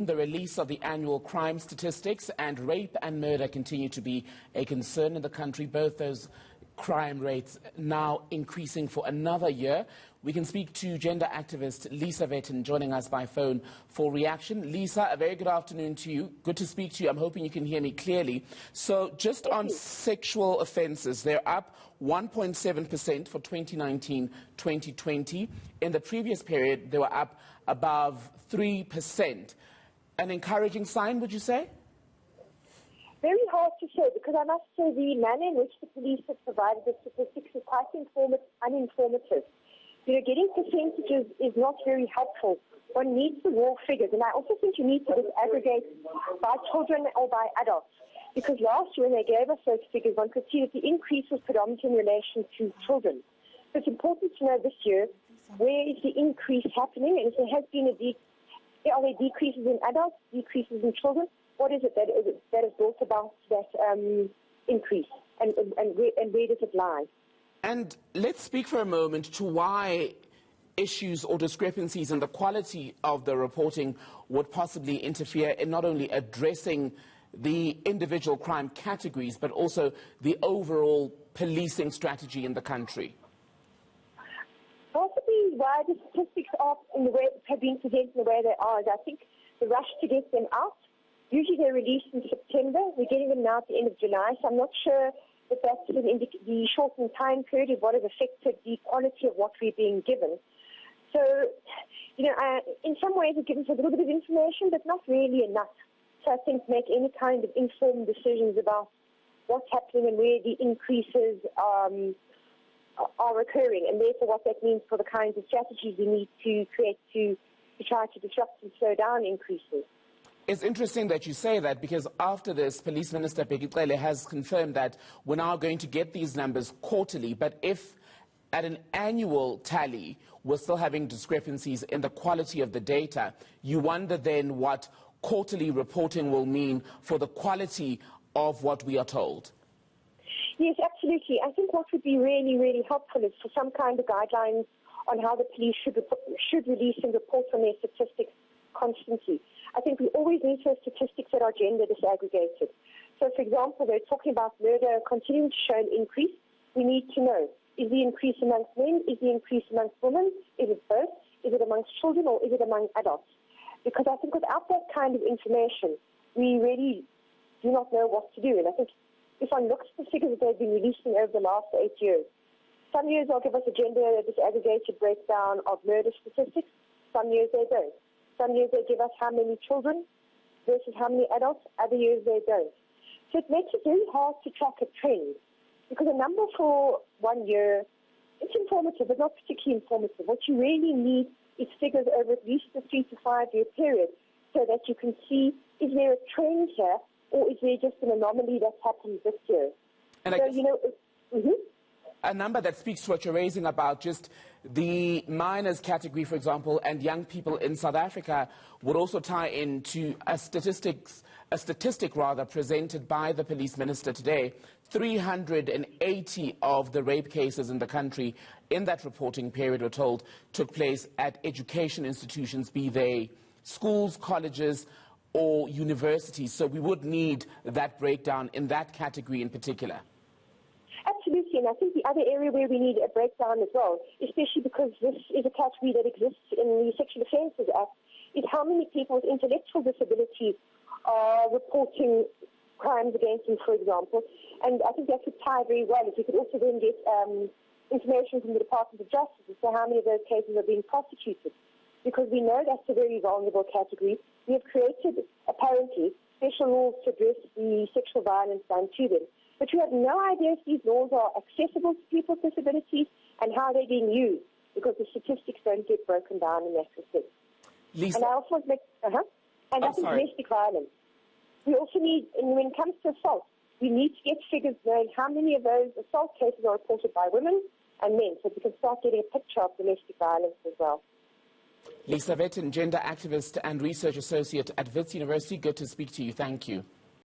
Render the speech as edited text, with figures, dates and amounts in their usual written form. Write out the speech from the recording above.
The release of the annual crime statistics, and rape and murder continue to be a concern in the country. Both those crime rates now increasing for another year. We can speak to gender activist Lisa Vetten joining us by phone for reaction. Lisa, a very good afternoon to you. Good to speak to you. I'm hoping you can hear me clearly. So just on sexual offences, they're up 1.7% for 2019-2020. In the previous period, they were up above 3%. An encouraging sign, would you say? Very hard to say, because I must say the manner in which the police have provided the statistics is quite uninformative. Getting percentages is not very helpful. One needs the raw figures, and I also think you need to disaggregate by children or by adults. Because last year when they gave us those figures, one could see that the increase was predominantly in relation to children. So it's important to know this year, where is the increase happening, and if there has been are there decreases in adults, decreases in children? What is it that has brought about that increase, and where does it lie? And let's speak for a moment to why issues or discrepancies in the quality of the reporting would possibly interfere in not only addressing the individual crime categories, but also the overall policing strategy in the country. Possibly why the statistics are in the way have been presented in the way they are is, I think, the rush to get them out. Usually they're released in September. We're getting them now at the end of July, so I'm not sure that that's the shortened time period of what has affected the quality of what we're being given. So, in some ways it gives us a little bit of information, but not really enough to, I think, make any kind of informed decisions about what's happening and where the increases are occurring, and therefore what that means for the kinds of strategies we need to create to try to disrupt and slow down increases. It's interesting that you say that, because after this, Police Minister Thembekile has confirmed that we're now going to get these numbers quarterly, but if at an annual tally we're still having discrepancies in the quality of the data, you wonder then what quarterly reporting will mean for the quality of what we are told. Yes, absolutely. I think what would be really, really helpful is for some kind of guidelines on how the police should release and report on their statistics constantly. I think we always need to have statistics that are gender disaggregated. So, for example, they're talking about murder continuing to show an increase. We need to know, is the increase amongst men? Is the increase amongst women? Is it both? Is it amongst children, or is it among adults? Because I think without that kind of information, we really do not know what to do. And I think if one looks at the figures that they've been releasing over the last 8 years, some years they'll give us a gender disaggregated breakdown of murder statistics, some years they don't. Some years they give us how many children versus how many adults, other years they don't. So it makes it very hard to track a trend, because a number for 1 year, it's informative, but not particularly informative. What you really need is figures over at least a 3 to 5 year period, so that you can see, is there a trend here, or is there just an anomaly that's happened this year? And So, a number that speaks to what you're raising about just the minors category, for example, and young people in South Africa would also tie into a statistic presented by the police minister today. 380 of the rape cases in the country in that reporting period, we're told, took place at education institutions, be they schools, colleges, or universities. So we would need that breakdown in that category in particular. Absolutely, and I think the other area where we need a breakdown as well, especially because this is a category that exists in the Sexual Offences Act, is how many people with intellectual disabilities are reporting crimes against them, for example. And I think that could tie very well if we could also then get information from the Department of Justice as to how many of those cases are being prosecuted. Because we know that's a very vulnerable category. We have created, apparently, special laws to address the sexual violence done to them. But you have no idea if these laws are accessible to people with disabilities and how they're being used, because the statistics don't get broken down in that respect. Lisa, and I also want to make, and I think domestic violence. We also need, and when it comes to assault, we need to get figures knowing how many of those assault cases are reported by women and men, so we can start getting a picture of domestic violence as well. Lisa Vetten, gender activist and research associate at Wits University. Good to speak to you. Thank you.